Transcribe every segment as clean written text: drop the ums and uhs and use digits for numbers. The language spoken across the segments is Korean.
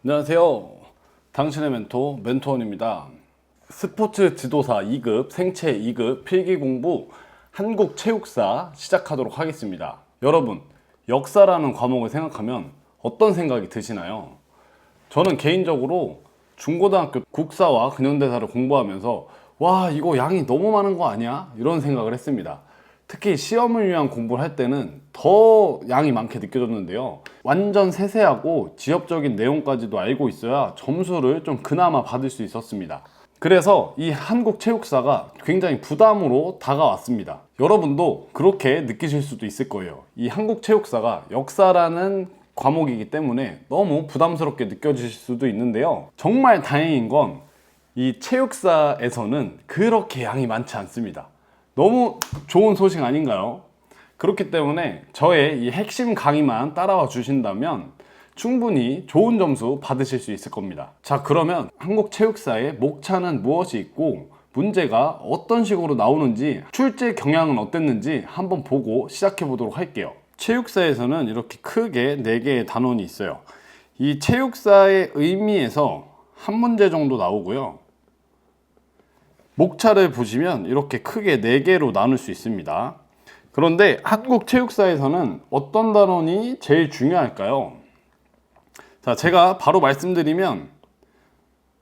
안녕하세요. 당신의 멘토원입니다. 스포츠 지도사 2급, 생체 2급 필기 공부 한국체육사 시작하도록 하겠습니다. 여러분, 역사라는 과목을 생각하면 어떤 생각이 드시나요? 저는 개인적으로 중고등학교 국사와 근현대사를 공부하면서 와, 이거 양이 너무 많은 거 아니야? 이런 생각을 했습니다. 특히 시험을 위한 공부를 할 때는 더 양이 많게 느껴졌는데요. 완전 세세하고 지엽적인 내용까지도 알고 있어야 점수를 좀 그나마 받을 수 있었습니다. 그래서 이 한국체육사가 굉장히 부담으로 다가왔습니다. 여러분도 그렇게 느끼실 수도 있을 거예요. 이 한국체육사가 역사라는 과목이기 때문에 너무 부담스럽게 느껴지실 수도 있는데요. 정말 다행인 건 이 체육사에서는 그렇게 양이 많지 않습니다. 너무 좋은 소식 아닌가요? 그렇기 때문에 저의 이 핵심 강의만 따라와 주신다면 충분히 좋은 점수 받으실 수 있을 겁니다. 자, 그러면 한국체육사의 목차는 무엇이 있고 문제가 어떤 식으로 나오는지 출제 경향은 어땠는지 한번 보고 시작해 보도록 할게요. 체육사에서는 이렇게 크게 4개의 단원이 있어요. 이 체육사의 의미에서 한 문제 정도 나오고요. 목차를 보시면 이렇게 크게 4개로 나눌 수 있습니다. 그런데 한국체육사에서는 어떤 단원이 제일 중요할까요? 자, 제가 바로 말씀드리면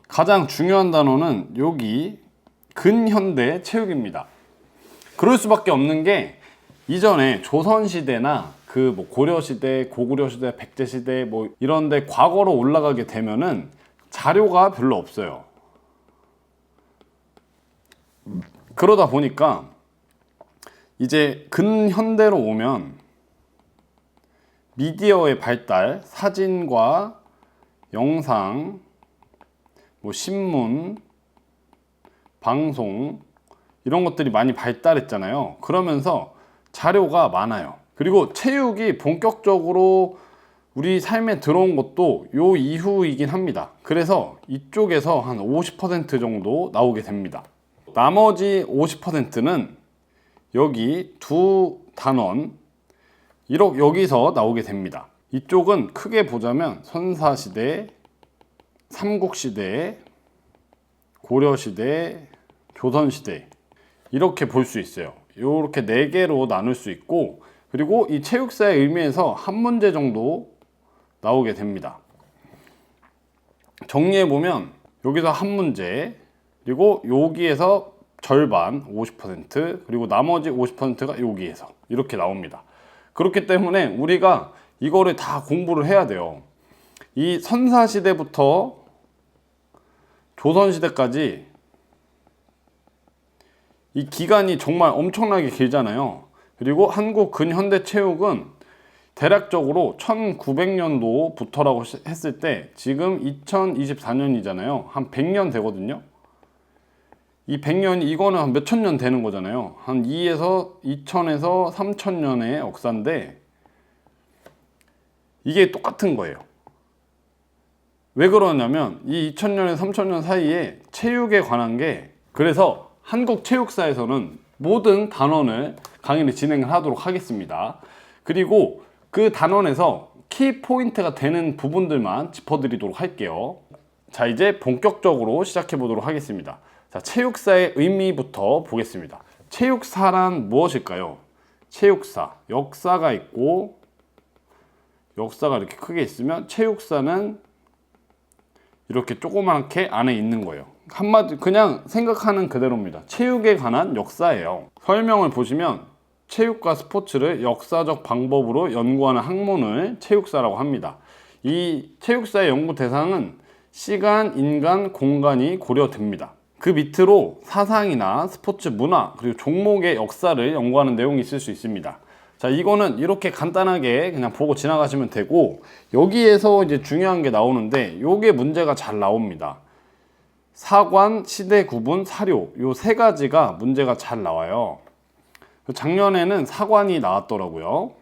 가장 중요한 단원은 여기 근현대 체육입니다. 그럴 수밖에 없는 게 이전에 조선시대나 고려시대, 고구려시대, 백제시대 이런데 과거로 올라가게 되면은 자료가 별로 없어요. 그러다 보니까 이제 근현대로 오면 미디어의 발달, 사진과 영상, 신문, 방송 이런 것들이 많이 발달했잖아요. 그러면서 자료가 많아요. 그리고 체육이 본격적으로 우리 삶에 들어온 것도 요 이후이긴 합니다. 그래서 이쪽에서 한 50% 정도 나오게 됩니다. 나머지 50%는 여기 두 단원 여기서 나오게 됩니다. 이쪽은 크게 보자면 선사시대, 삼국시대, 고려시대, 조선시대 이렇게 볼 수 있어요. 이렇게 4개로 나눌 수 있고, 그리고 이 체육사의 의미에서 한 문제 정도 나오게 됩니다. 정리해보면 여기서 한 문제, 그리고 여기에서 절반 50%, 그리고 나머지 50%가 여기에서 이렇게 나옵니다. 그렇기 때문에 우리가 이거를 다 공부를 해야 돼요. 이 선사시대부터 조선시대까지 이 기간이 정말 엄청나게 길잖아요. 그리고 한국 근현대 체육은 대략적으로 1900년도부터라고 했을 때 지금 2024년이잖아요. 한 100년 되거든요. 이 100년이 이거는 한 몇천 년 되는 거잖아요. 한 2000에서 3000년의 역사인데 이게 똑같은 거예요. 왜 그러냐면 이 2000년에서 3000년 사이에 체육에 관한 게, 그래서 한국체육사에서는 모든 단원을 강의를 진행을 하도록 하겠습니다. 그리고 그 단원에서 키포인트가 되는 부분들만 짚어드리도록 할게요. 자, 이제 본격적으로 시작해 보도록 하겠습니다. 자, 체육사의 의미부터 보겠습니다. 체육사란 무엇일까요? 체육사, 역사가 있고, 역사가 이렇게 크게 있으면 체육사는 이렇게 조그맣게 안에 있는 거예요. 한마디 그냥 생각하는 그대로입니다. 체육에 관한 역사예요. 설명을 보시면 체육과 스포츠를 역사적 방법으로 연구하는 학문을 체육사라고 합니다. 이 체육사의 연구 대상은 시간, 인간, 공간이 고려됩니다. 그 밑으로 사상이나 스포츠 문화, 그리고 종목의 역사를 연구하는 내용이 있을 수 있습니다. 자, 이거는 이렇게 간단하게 그냥 보고 지나가시면 되고, 여기에서 이제 중요한 게 나오는데 요게 문제가 잘 나옵니다. 사관, 시대 구분, 사료, 요 3가지가 문제가 잘 나와요. 작년에는 사관이 나왔더라고요.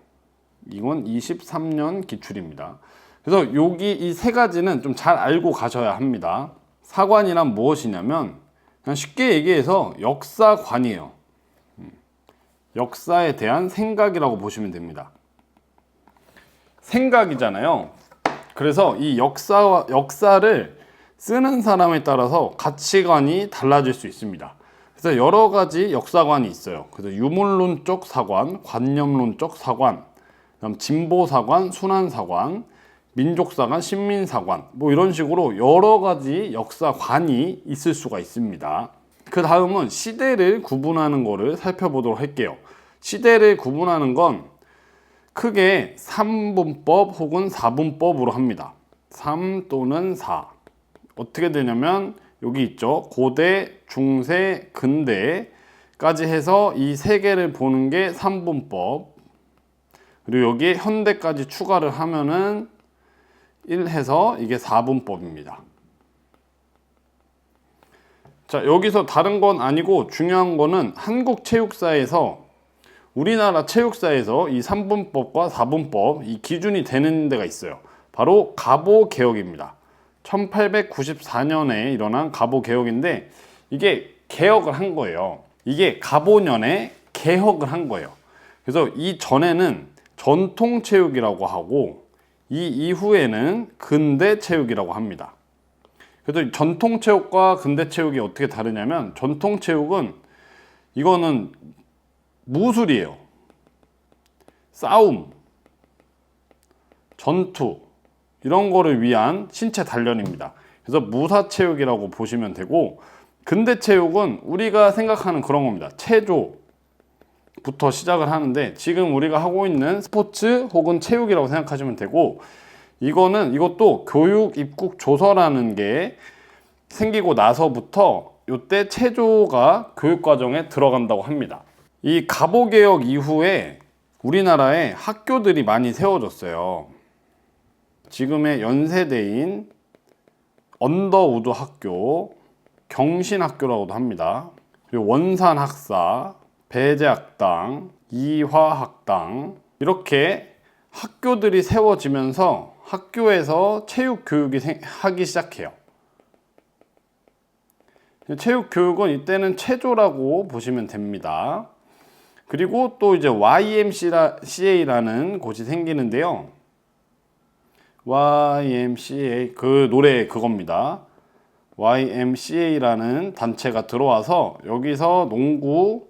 이건 23년 기출입니다. 그래서 여기 이 3가지는 좀 잘 알고 가셔야 합니다. 사관이란 무엇이냐면 그냥 쉽게 얘기해서 역사관이에요. 역사에 대한 생각이라고 보시면 됩니다. 생각이잖아요. 그래서 이 역사를 쓰는 사람에 따라서 가치관이 달라질 수 있습니다. 그래서 여러 가지 역사관이 있어요. 그래서 유물론적 사관, 관념론적 사관, 그다음 진보사관, 순환사관, 민족사관, 신민사관, 뭐 이런 식으로 여러 가지 역사관이 있을 수가 있습니다. 그 다음은 시대를 구분하는 거를 살펴보도록 할게요. 시대를 구분하는 건 크게 3분법 혹은 4분법으로 합니다. 3 또는 4. 어떻게 되냐면 여기 있죠. 고대, 중세, 근대까지 해서 이 세 개를 보는 게 3분법. 그리고 여기에 현대까지 추가를 하면은 1 해서 이게 4분법입니다. 자, 여기서 다른 건 아니고 중요한 거는 한국 체육사에서 우리나라 체육사에서 이 3분법과 4분법 이 기준이 되는 데가 있어요. 바로 가보개혁입니다. 1894년에 일어난 가보개혁인데 이게 개혁을 한 거예요. 이게 가보년에 개혁을 한 거예요. 그래서 이 전에는 전통체육이라고 하고 이 이후에는 근대체육이라고 합니다. 그래서 전통체육과 근대체육이 어떻게 다르냐면 전통체육은 이거는 무술이에요. 싸움, 전투 이런 거를 위한 신체 단련입니다. 그래서 무사체육이라고 보시면 되고 근대체육은 우리가 생각하는 그런 겁니다. 체조부터 시작을 하는데 지금 우리가 하고 있는 스포츠 혹은 체육이라고 생각하시면 되고 이것도 교육 입국 조서라는 게 생기고 나서부터 이때 체조가 교육과정에 들어간다고 합니다. 이 가보개혁 이후에 우리나라에 학교들이 많이 세워졌어요. 지금의 연세대인 언더우드 학교, 경신학교라고도 합니다. 그리고 원산학사, 배제학당, 이화학당 이렇게 학교들이 세워지면서 학교에서 체육교육이 하기 시작해요. 체육교육은 이때는 체조라고 보시면 됩니다. 그리고 또 이제 YMCA라는 곳이 생기는데요. YMCA 그 노래 그겁니다. YMCA라는 단체가 들어와서 여기서 농구,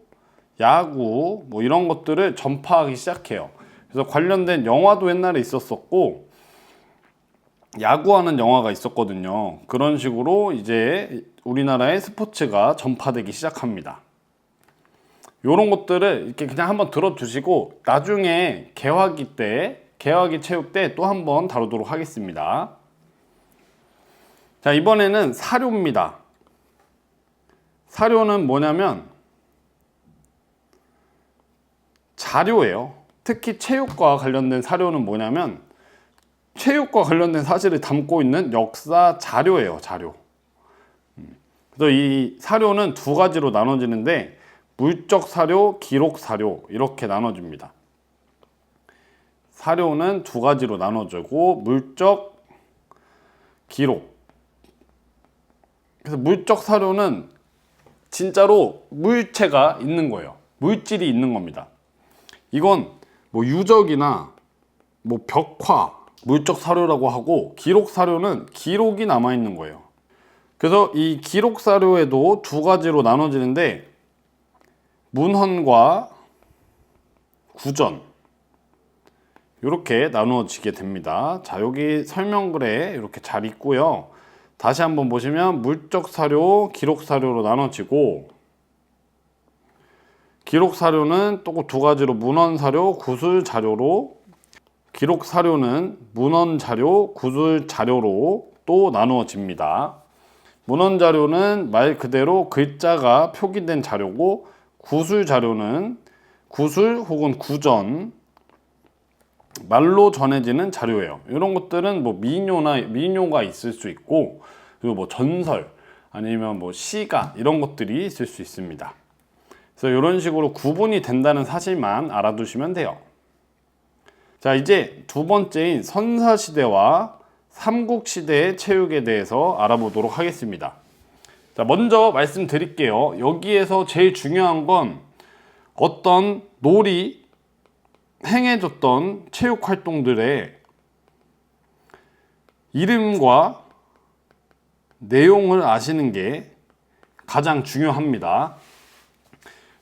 야구 뭐 이런 것들을 전파하기 시작해요. 그래서 관련된 영화도 옛날에 있었었고 야구하는 영화가 있었거든요. 그런 식으로 이제 우리나라의 스포츠가 전파되기 시작합니다. 이런 것들을 이렇게 그냥 한번 들어두시고 나중에 개화기 체육 때 또 한번 다루도록 하겠습니다. 자, 이번에는 사료입니다. 사료는 뭐냐면 자료예요. 특히 체육과 관련된 사료는 뭐냐면 체육과 관련된 사실을 담고 있는 역사 자료예요. 자료. 그래서 이 사료는 두 가지로 나눠지는데 물적 사료, 기록 사료 이렇게 나눠집니다. 사료는 두 가지로 나눠지고 물적, 기록. 그래서 물적 사료는 진짜로 물체가 있는 거예요. 물질이 있는 겁니다. 이건 뭐 유적이나 뭐 벽화, 물적 사료라고 하고 기록 사료는 기록이 남아 있는 거예요. 그래서 이 기록 사료에도 두 가지로 나눠지는데 문헌과 구전 이렇게 나누어지게 됩니다. 자, 여기 설명글에 이렇게 잘 있고요. 다시 한번 보시면 물적 사료, 기록 사료로 나눠지고 기록 사료는 또 두 가지로 문헌 사료, 구술 자료로 기록 사료는 문헌 자료, 구술 자료로 또 나누어집니다. 문헌 자료는 말 그대로 글자가 표기된 자료고 구술 자료는 구술 혹은 구전 말로 전해지는 자료예요. 이런 것들은 뭐 민요가 있을 수 있고 그리고 뭐 전설 아니면 뭐 시가 이런 것들이 있을 수 있습니다. 그래서 이런 식으로 구분이 된다는 사실만 알아두시면 돼요. 자, 이제 두 번째인 선사시대와 삼국시대의 체육에 대해서 알아보도록 하겠습니다. 자, 먼저 말씀드릴게요. 여기에서 제일 중요한 건 어떤 행해졌던 체육 활동들의 이름과 내용을 아시는 게 가장 중요합니다.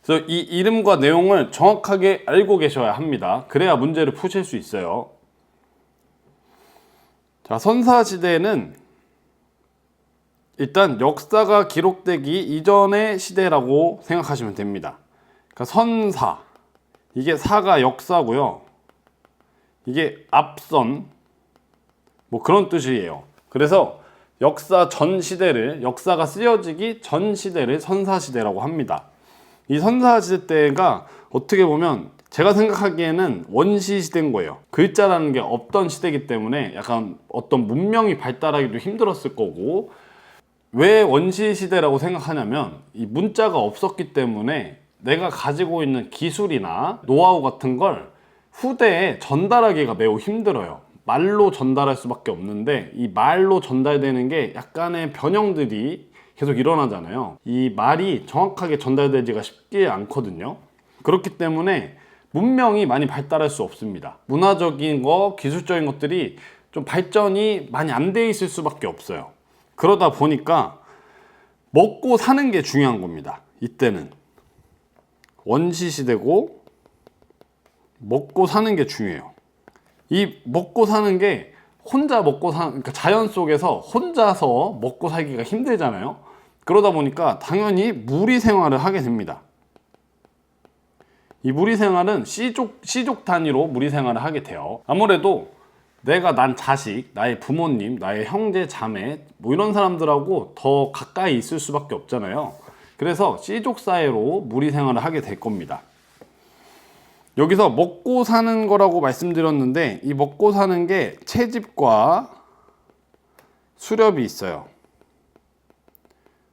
그래서 이 이름과 내용을 정확하게 알고 계셔야 합니다. 그래야 문제를 푸실 수 있어요. 자, 선사시대는 일단 역사가 기록되기 이전의 시대라고 생각하시면 됩니다. 그러니까 선사, 이게 사가 역사고요. 이게 앞선, 뭐 그런 뜻이에요. 그래서 역사 전 시대를, 역사가 쓰여지기 전 시대를 선사시대라고 합니다. 이 선사시대 때가 어떻게 보면 제가 생각하기에는 원시시대인 거예요. 글자라는 게 없던 시대이기 때문에 약간 어떤 문명이 발달하기도 힘들었을 거고, 왜 원시시대라고 생각하냐면 이 문자가 없었기 때문에 내가 가지고 있는 기술이나 노하우 같은 걸 후대에 전달하기가 매우 힘들어요. 말로 전달할 수밖에 없는데 이 말로 전달되는 게 약간의 변형들이 계속 일어나잖아요. 이 말이 정확하게 전달되지가 쉽지 않거든요. 그렇기 때문에 문명이 많이 발달할 수 없습니다. 문화적인 거, 기술적인 것들이 좀 발전이 많이 안 돼 있을 수밖에 없어요. 그러다 보니까 먹고 사는 게 중요한 겁니다. 이때는 원시시대고 먹고 사는 게 중요해요. 이 먹고 사는 게 혼자 먹고 사는, 그러니까 자연 속에서 혼자서 먹고 살기가 힘들잖아요. 그러다 보니까 당연히 무리 생활을 하게 됩니다. 이 무리 생활은 시족 단위로 무리 생활을 하게 돼요. 아무래도 내가 난 자식, 나의 부모님, 나의 형제, 자매 뭐 이런 사람들하고 더 가까이 있을 수밖에 없잖아요. 그래서 씨족 사회로 무리 생활을 하게 될 겁니다. 여기서 먹고 사는 거라고 말씀드렸는데 이 먹고 사는 게 채집과 수렵이 있어요.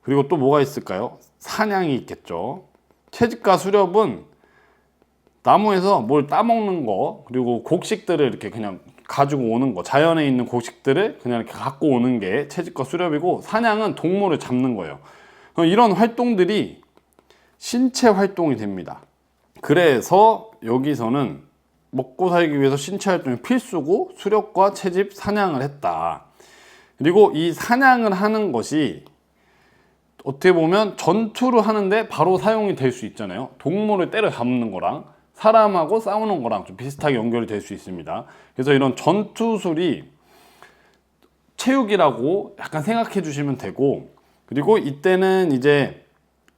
그리고 또 뭐가 있을까요? 사냥이 있겠죠. 채집과 수렵은 나무에서 뭘 따먹는 거, 그리고 곡식들을 이렇게 그냥 가지고 오는 거, 자연에 있는 곡식들을 그냥 이렇게 갖고 오는 게 채집과 수렵이고, 사냥은 동물을 잡는 거예요. 이런 활동들이 신체 활동이 됩니다. 그래서 여기서는 먹고 살기 위해서 신체 활동이 필수고 수렵과 채집, 사냥을 했다. 그리고 이 사냥을 하는 것이 어떻게 보면 전투를 하는데 바로 사용이 될 수 있잖아요. 동물을 때려잡는 거랑 사람하고 싸우는 거랑 좀 비슷하게 연결이 될 수 있습니다. 그래서 이런 전투술이 체육이라고 약간 생각해 주시면 되고, 그리고 이때는 이제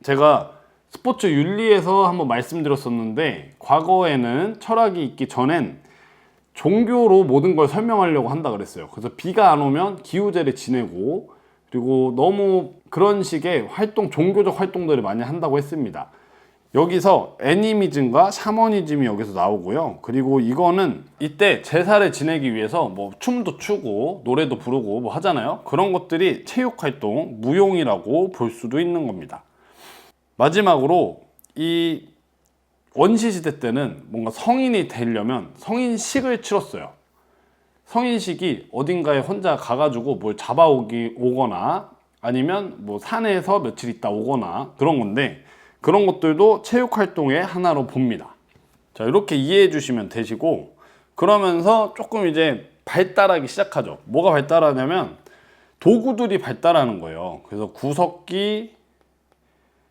제가 스포츠 윤리에서 한번 말씀드렸었는데, 과거에는 철학이 있기 전엔 종교로 모든 걸 설명하려고 한다 그랬어요. 그래서 비가 안 오면 기우제를 지내고, 그리고 너무 그런 식의 활동, 종교적 활동들을 많이 한다고 했습니다. 여기서 애니미즘과 샤머니즘이 여기서 나오고요. 그리고 이거는 이때 제사를 지내기 위해서 뭐 춤도 추고 노래도 부르고 뭐 하잖아요. 그런 것들이 체육활동, 무용이라고 볼 수도 있는 겁니다. 마지막으로 이 원시시대 때는 뭔가 성인이 되려면 성인식을 치렀어요. 성인식이 어딘가에 혼자 가가지고 뭘 오거나 아니면 뭐 산에서 며칠 있다 오거나 그런 건데, 그런 것들도 체육활동의 하나로 봅니다. 자, 이렇게 이해해 주시면 되시고, 그러면서 조금 이제 발달하기 시작하죠. 뭐가 발달하냐면 도구들이 발달하는 거예요. 그래서 구석기,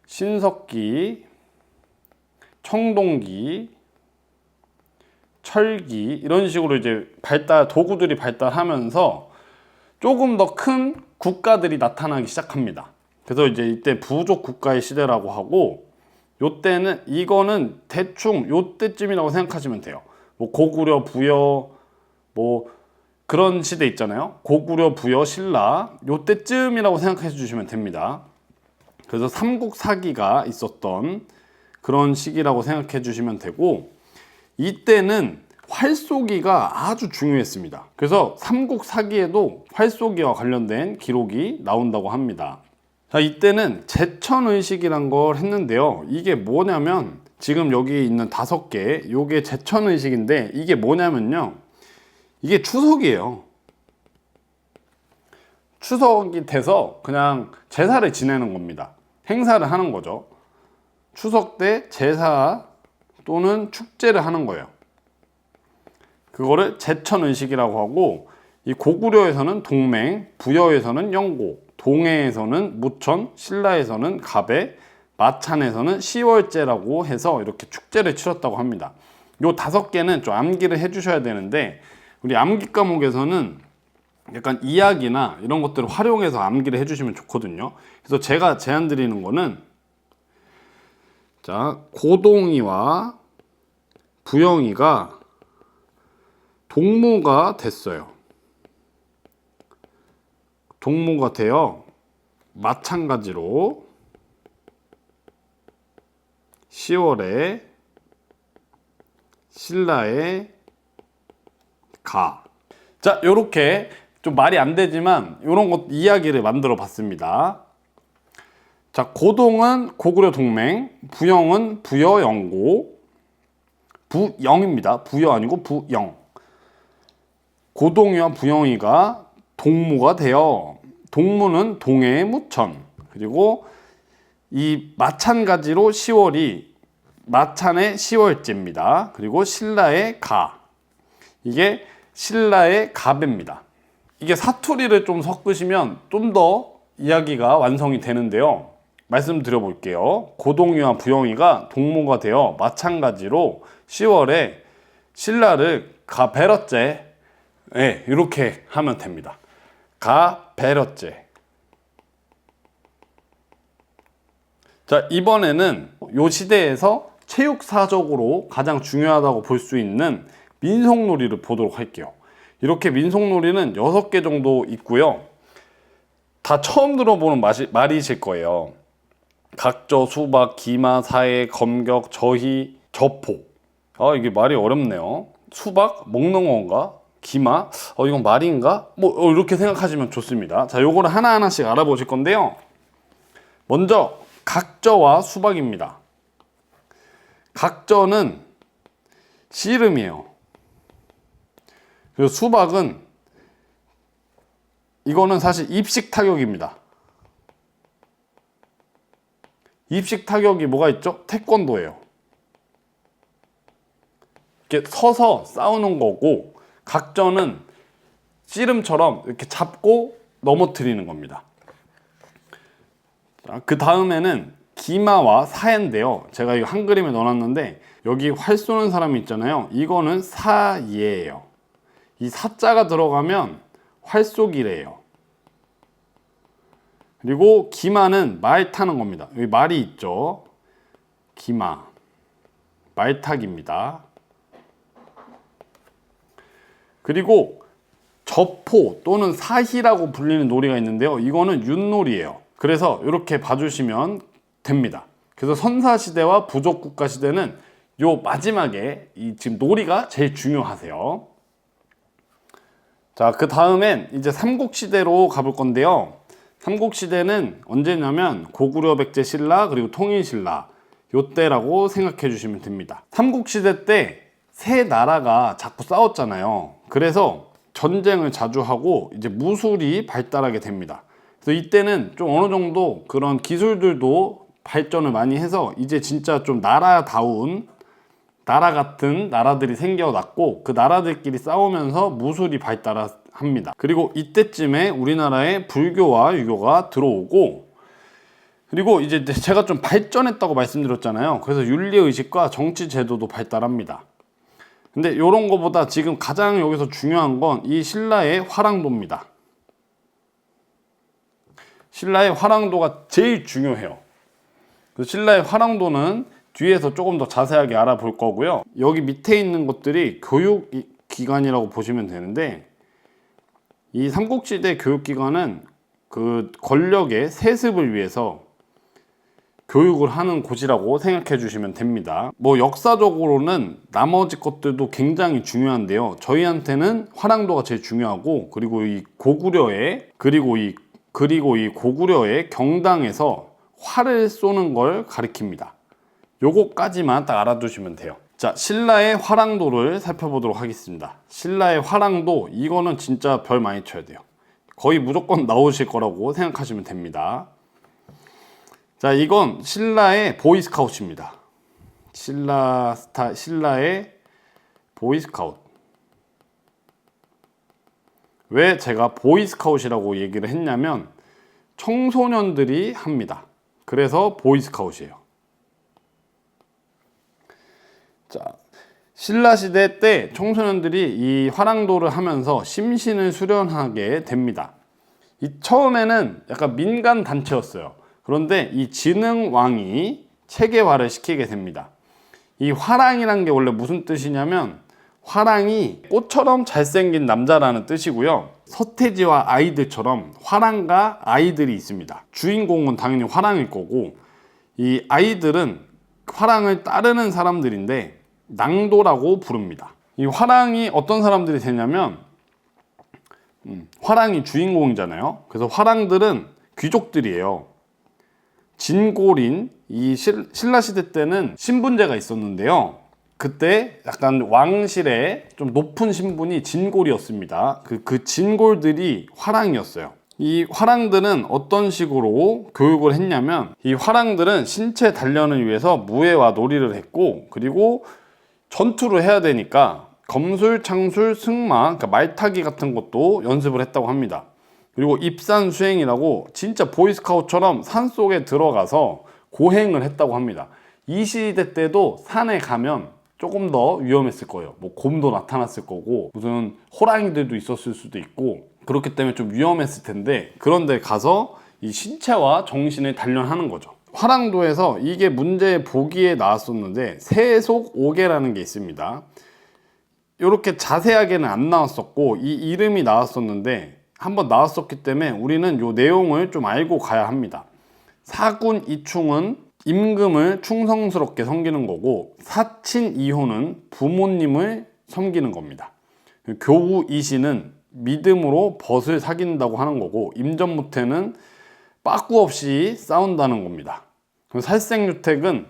신석기, 청동기, 철기 이런 식으로 이제 도구들이 발달하면서 조금 더 큰 국가들이 나타나기 시작합니다. 그래서 이제 이때 부족 국가의 시대라고 하고, 요때는 이거는 대충 요때쯤이라고 생각하시면 돼요. 뭐 고구려, 부여 뭐 그런 시대 있잖아요. 고구려, 부여, 신라 요때쯤이라고 생각해 주시면 됩니다. 그래서 삼국사기가 있었던 그런 시기라고 생각해 주시면 되고, 이때는 활쏘기가 아주 중요했습니다. 그래서 삼국사기에도 활쏘기와 관련된 기록이 나온다고 합니다. 자, 이때는 제천의식이란 걸 했는데요. 이게 뭐냐면 지금 여기 있는 5개, 요게 제천의식인데 이게 뭐냐면요. 이게 추석이에요. 추석이 돼서 그냥 제사를 지내는 겁니다. 행사를 하는 거죠. 추석 때 제사 또는 축제를 하는 거예요. 그거를 제천의식이라고 하고, 이 고구려에서는 동맹, 부여에서는 영고, 동해에서는 무천, 신라에서는 갑에, 마찬에서는 10월제라고 해서 이렇게 축제를 치렀다고 합니다. 요 5개는 좀 암기를 해주셔야 되는데, 우리 암기 과목에서는 약간 이야기나 이런 것들을 활용해서 암기를 해주시면 좋거든요. 그래서 제가 제안 드리는 거는, 자, 고동이와 부영이가 동무가 됐어요. 동무가 되어 마찬가지로 10월에 신라에 가. 자, 요렇게 좀 말이 안 되지만 요런 것 이야기를 만들어 봤습니다. 자, 고동은 고구려 동맹, 부영은 부여 영고, 부영입니다. 부여 아니고 부영. 고동이와 부영이가 동무가 되어, 동무는 동해의 무천, 그리고 이 마찬가지로 10월이 마찬의 10월제입니다. 그리고 신라의 가, 이게 신라의 갑입니다. 이게 사투리를 좀 섞으시면 좀 더 이야기가 완성이 되는데요. 말씀드려 볼게요. 고동이와 부영이가 동무가 되어 마찬가지로 10월에 신라를 가베러째, 네, 이렇게 하면 됩니다. 가베러째. 자, 이번에는 요 시대에서 체육사적으로 가장 중요하다고 볼 수 있는 민속놀이를 보도록 할게요. 이렇게 민속놀이는 6개 정도 있고요. 다 처음 들어보는 말이실 거예요. 각저, 수박, 기마, 사해, 검격, 저희, 저포. 이게 말이 어렵네요. 수박? 먹는 건가? 기마? 이건 말인가? 뭐 이렇게 생각하시면 좋습니다. 자, 요거를 하나하나씩 알아보실 건데요. 먼저 각저와 수박입니다. 각저는 씨름이에요. 그리고 수박은 이거는 사실 입식 타격입니다. 입식 타격이 뭐가 있죠? 태권도예요. 이렇게 서서 싸우는 거고, 각저는 씨름처럼 이렇게 잡고 넘어뜨리는 겁니다. 그 다음에는 기마와 사해인데요. 제가 이거 한 그림에 넣어놨는데, 여기 활 쏘는 사람이 있잖아요. 이거는 사예예요. 이 사자가 들어가면 활쏘기래요. 그리고 기마는 말 타는 겁니다. 여기 말이 있죠. 기마, 말타기입니다. 그리고 저포 또는 사희라고 불리는 놀이가 있는데요. 이거는 윷놀이에요. 그래서 이렇게 봐주시면 됩니다. 그래서 선사시대와 부족국가시대는 요 마지막에 이 지금 놀이가 제일 중요하세요. 자, 그 다음엔 이제 삼국시대로 가볼 건데요. 삼국시대는 언제냐면 고구려, 백제, 신라, 그리고 통일신라 요때라고 생각해 주시면 됩니다. 삼국시대 때 세 나라가 자꾸 싸웠잖아요. 그래서 전쟁을 자주 하고 이제 무술이 발달하게 됩니다. 그래서 이때는 좀 어느 정도 그런 기술들도 발전을 많이 해서 이제 진짜 좀 나라다운 나라 같은 나라들이 생겨났고, 그 나라들끼리 싸우면서 무술이 발달합니다. 그리고 이때쯤에 우리나라에 불교와 유교가 들어오고, 그리고 이제 제가 좀 발전했다고 말씀드렸잖아요. 그래서 윤리의식과 정치제도도 발달합니다. 근데 이런 거보다 지금 가장 여기서 중요한 건 이 신라의 화랑도입니다. 신라의 화랑도가 제일 중요해요. 신라의 화랑도는 뒤에서 조금 더 자세하게 알아볼 거고요. 여기 밑에 있는 것들이 교육기관이라고 보시면 되는데, 이 삼국시대 교육기관은 그 권력의 세습을 위해서 교육을 하는 곳이라고 생각해 주시면 됩니다. 뭐 역사적으로는 나머지 것들도 굉장히 중요한데요. 저희한테는 화랑도가 제일 중요하고, 그리고 이 고구려의 고구려의 경당에서 활을 쏘는 걸 가리킵니다. 요거까지만 딱 알아두시면 돼요. 자, 신라의 화랑도를 살펴보도록 하겠습니다. 신라의 화랑도, 이거는 진짜 별 많이 쳐야 돼요. 거의 무조건 나오실 거라고 생각하시면 됩니다. 자, 이건 신라의 보이스카웃입니다. 신라의 보이스카웃. 왜 제가 보이스카웃이라고 얘기를 했냐면 청소년들이 합니다. 그래서 보이스카웃이에요. 자, 신라시대 때 청소년들이 이 화랑도를 하면서 심신을 수련하게 됩니다. 처음에는 약간 민간 단체였어요. 그런데 이 진흥왕이 체계화를 시키게 됩니다. 이 화랑이란 게 원래 무슨 뜻이냐면 화랑이 꽃처럼 잘생긴 남자라는 뜻이고요. 서태지와 아이들처럼 화랑과 아이들이 있습니다. 주인공은 당연히 화랑일 거고 이 아이들은 화랑을 따르는 사람들인데 낭도라고 부릅니다. 이 화랑이 어떤 사람들이 되냐면 화랑이 주인공이잖아요. 그래서 화랑들은 귀족들이에요. 진골인 이 신라시대 때는 신분제가 있었는데요. 그때 약간 왕실의 좀 높은 신분이 진골이었습니다. 그 진골들이 화랑이었어요. 이 화랑들은 어떤 식으로 교육을 했냐면 이 화랑들은 신체 단련을 위해서 무예와 놀이를 했고 그리고 전투를 해야 되니까 검술, 창술, 승마, 그러니까 말타기 같은 것도 연습을 했다고 합니다. 그리고 입산 수행이라고 진짜 보이스카웃처럼 산속에 들어가서 고행을 했다고 합니다. 이 시대 때도 산에 가면 조금 더 위험했을 거예요. 뭐 곰도 나타났을 거고 무슨 호랑이들도 있었을 수도 있고 그렇기 때문에 좀 위험했을 텐데 그런 데 가서 이 신체와 정신을 단련하는 거죠. 화랑도에서 이게 문제 보기에 나왔었는데 세속 오계라는 게 있습니다. 이렇게 자세하게는 안 나왔었고 이 이름이 나왔었는데 한번 나왔었기 때문에 우리는 이 내용을 좀 알고 가야 합니다. 사군 이충은 임금을 충성스럽게 섬기는 거고 사친 이호는 부모님을 섬기는 겁니다. 교우 이시는 믿음으로 벗을 사귄다고 하는 거고 임전무태는 빠꾸 없이 싸운다는 겁니다. 살생유택은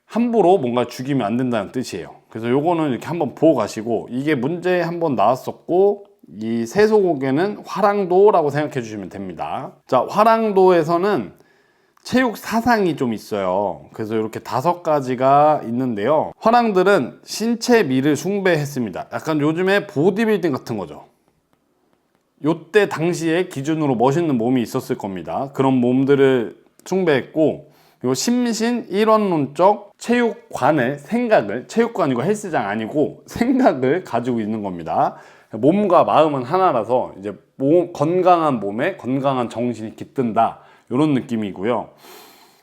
함부로 뭔가 죽이면 안 된다는 뜻이에요. 그래서 요거는 이렇게 한번 보고 가시고 이게 문제에 한번 나왔었고 이 세속오계는 화랑도라고 생각해 주시면 됩니다. 자, 화랑도에서는 체육 사상이 좀 있어요. 그래서 이렇게 5가지가 있는데요. 화랑들은 신체 미를 숭배했습니다. 약간 요즘에 보디빌딩 같은 거죠. 요때 당시에 기준으로 멋있는 몸이 있었을 겁니다. 그런 몸들을 숭배했고 그리고 심신 일원론적 체육관을 생각을 체육관이고 헬스장 아니고 생각을 가지고 있는 겁니다. 몸과 마음은 하나라서 이제 건강한 몸에 건강한 정신이 깃든다 이런 느낌이고요.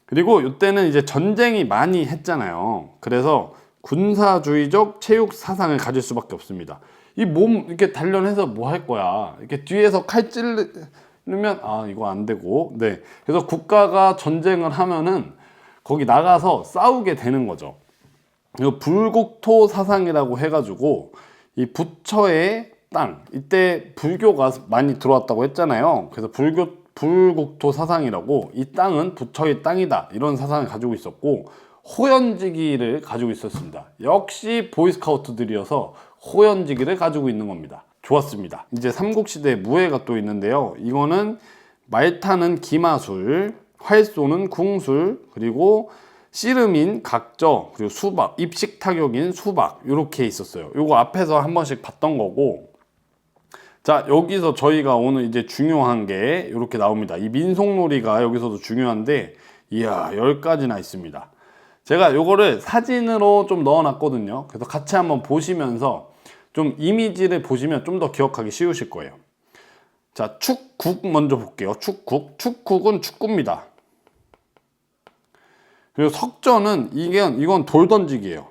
그리고 이때는 이제 전쟁이 많이 했잖아요. 그래서 군사주의적 체육 사상을 가질 수밖에 없습니다. 이 몸 이렇게 단련해서 뭐 할 거야? 이렇게 뒤에서 칼 찌르면 아 이거 안 되고 네. 그래서 국가가 전쟁을 하면은 거기 나가서 싸우게 되는 거죠. 이거 불국토 사상이라고 해가지고 이 부처의 땅 이때 불교가 많이 들어왔다고 했잖아요. 그래서 불국토 사상이라고 이 땅은 부처의 땅이다 이런 사상을 가지고 있었고 호연지기를 가지고 있었습니다. 역시 보이스카우트들이어서 호연지기를 가지고 있는 겁니다. 좋았습니다. 이제 삼국시대 무예가 또 있는데요. 이거는 말타는 기마술, 활 쏘는 궁술, 그리고 씨름인 각저, 그리고 수박, 입식 타격인 수박 이렇게 있었어요. 이거 앞에서 한 번씩 봤던 거고 자 여기서 저희가 오늘 이제 중요한 게 이렇게 나옵니다. 이 민속놀이가 여기서도 중요한데 이야 10가지나 있습니다. 제가 요거를 사진으로 좀 넣어놨거든요. 그래서 같이 한번 보시면서 좀 이미지를 보시면 좀 더 기억하기 쉬우실 거예요. 자, 축국 먼저 볼게요. 축국은 축구입니다. 그리고 석전은 이건 돌 던지기예요.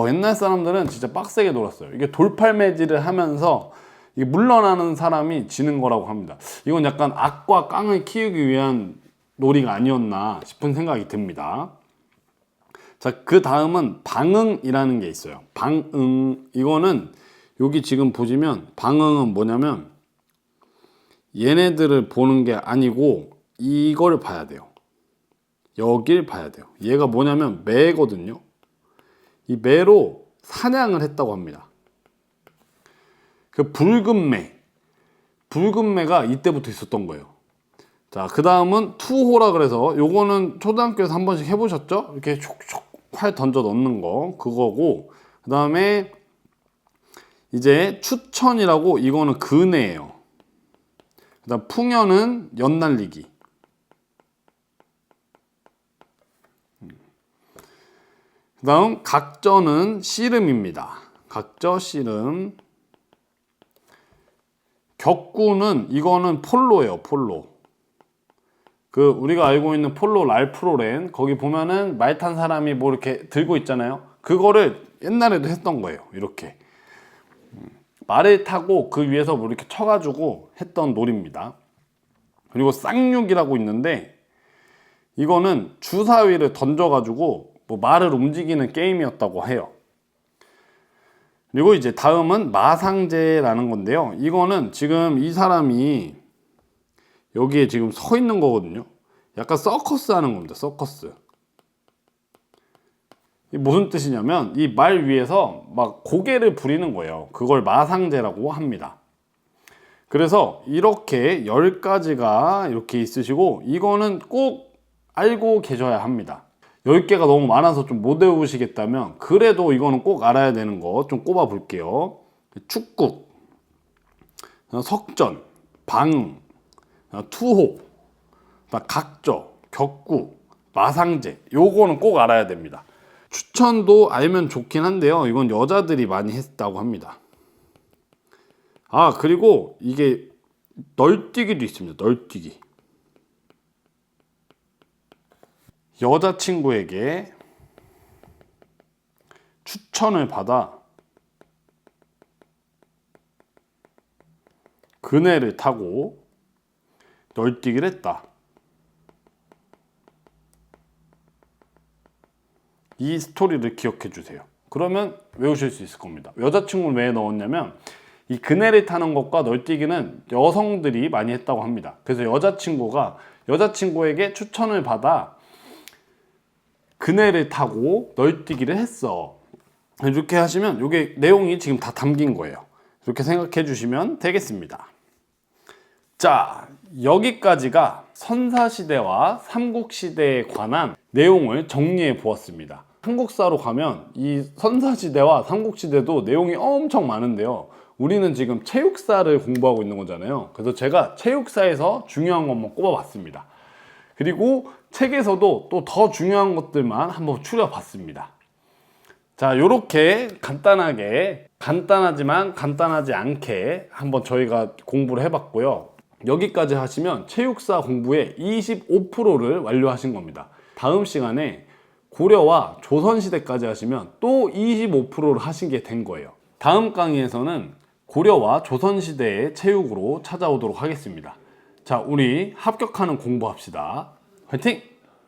옛날 사람들은 진짜 빡세게 놀았어요. 이게 돌팔매질을 하면서 이게 물러나는 사람이 지는 거라고 합니다. 이건 약간 악과 깡을 키우기 위한 놀이가 아니었나 싶은 생각이 듭니다. 자, 그 다음은 방응이라는 게 있어요. 방응. 이거는 여기 지금 보시면 방응은 뭐냐면 얘네들을 보는 게 아니고 이걸 봐야 돼요. 여길 봐야 돼요. 얘가 뭐냐면 매거든요. 이 매로 사냥을 했다고 합니다. 그 붉은 매가 이때부터 있었던 거예요. 자, 그 다음은 투호라 그래서 요거는 초등학교에서 한 번씩 해보셨죠? 이렇게 촉촉 활 던져 넣는 거 그거고 그 다음에 이제 추천이라고 이거는 근해예요. 그다음 풍연은 연날리기. 그다음 각저는 씨름입니다. 각저 씨름. 격구는 이거는 폴로예요. 폴로. 그 우리가 알고 있는 폴로 랄프 로렌 거기 보면은 말 탄 사람이 뭐 이렇게 들고 있잖아요. 그거를 옛날에도 했던 거예요. 이렇게 말을 타고 그 위에서 뭐 이렇게 쳐가지고 했던 놀이입니다. 그리고 쌍육이라고 있는데 이거는 주사위를 던져가지고 뭐 말을 움직이는 게임이었다고 해요. 그리고 이제 다음은 마상제라는 건데요. 이거는 지금 이 사람이 여기에 지금 서 있는 거거든요. 약간 서커스 하는 겁니다. 서커스. 이게 무슨 뜻이냐면 이 말 위에서 막 고개를 부리는 거예요. 그걸 마상제라고 합니다. 그래서 이렇게 10가지가 이렇게 있으시고 이거는 꼭 알고 계셔야 합니다. 10개가 너무 많아서 좀 못 외우시겠다면 그래도 이거는 꼭 알아야 되는 거 좀 꼽아 볼게요. 축구, 석전, 방, 투호, 각저, 격구, 마상제 요거는 꼭 알아야 됩니다. 추천도 알면 좋긴 한데요. 이건 여자들이 많이 했다고 합니다. 아, 그리고 이게 널뛰기도 있습니다. 널뛰기. 여자친구에게 추천을 받아 그네를 타고 널뛰기를 했다. 이 스토리를 기억해 주세요. 그러면 외우실 수 있을 겁니다. 여자친구를 왜 넣었냐면 이 그네를 타는 것과 널뛰기는 여성들이 많이 했다고 합니다. 그래서 여자친구가 여자친구에게 추천을 받아 그네를 타고 널뛰기를 했어. 이렇게 하시면 이게 내용이 지금 다 담긴 거예요. 이렇게 생각해 주시면 되겠습니다. 자, 여기까지가 선사시대와 삼국시대에 관한 내용을 정리해 보았습니다. 한국사로 가면 이 선사시대와 삼국시대도 내용이 엄청 많은데요. 우리는 지금 체육사를 공부하고 있는 거잖아요. 그래서 제가 체육사에서 중요한 것만 꼽아봤습니다. 그리고 책에서도 또 더 중요한 것들만 한번 추려봤습니다. 자, 요렇게 간단하게, 간단하지만 간단하지 않게 한번 저희가 공부를 해봤고요. 여기까지 하시면 체육사 공부의 25%를 완료하신 겁니다. 다음 시간에 고려와 조선시대까지 하시면 또 25%를 하신 게 된 거예요. 다음 강의에서는 고려와 조선시대의 체육으로 찾아오도록 하겠습니다. 자, 우리 합격하는 공부합시다. 화이팅!